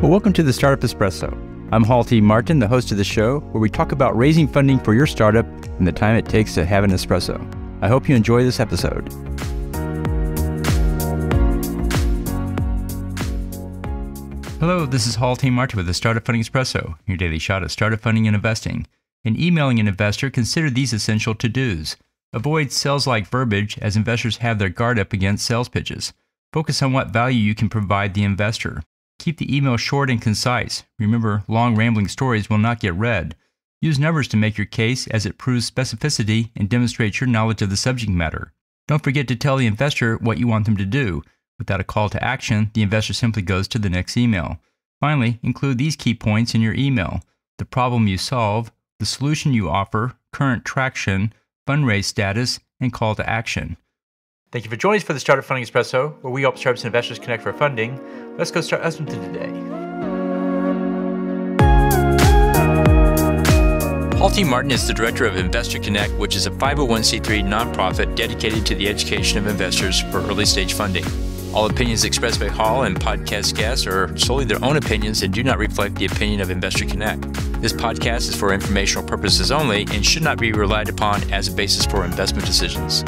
Well, welcome to the Startup Espresso. I'm Hall T. Martin, the host of the show, where we talk about raising funding for your startup and the time it takes to have an espresso. I hope you enjoy this episode. Hello, this is Hall T. Martin with the Startup Funding Espresso, your daily shot at startup funding and investing. In emailing an investor, consider these essential to-dos. Avoid sales-like verbiage, as investors have their guard up against sales pitches. Focus on what value you can provide the investor. Keep the email short and concise. Remember, long rambling stories will not get read. Use numbers to make your case, as it proves specificity and demonstrates your knowledge of the subject matter. Don't forget to tell the investor what you want them to do. Without a call to action, the investor simply goes to the next email. Finally, include these key points in your email: the problem you solve, the solution you offer, current traction, fundraise status, and call to action. Thank you for joining us for the Startup Funding Espresso, where we help startups and investors connect for funding. Let's go start listening to today. Hall T. Martin is the director of Investor Connect, which is a 501c3 nonprofit dedicated to the education of investors for early-stage funding. All opinions expressed by Hall and podcast guests are solely their own opinions and do not reflect the opinion of Investor Connect. This podcast is for informational purposes only and should not be relied upon as a basis for investment decisions.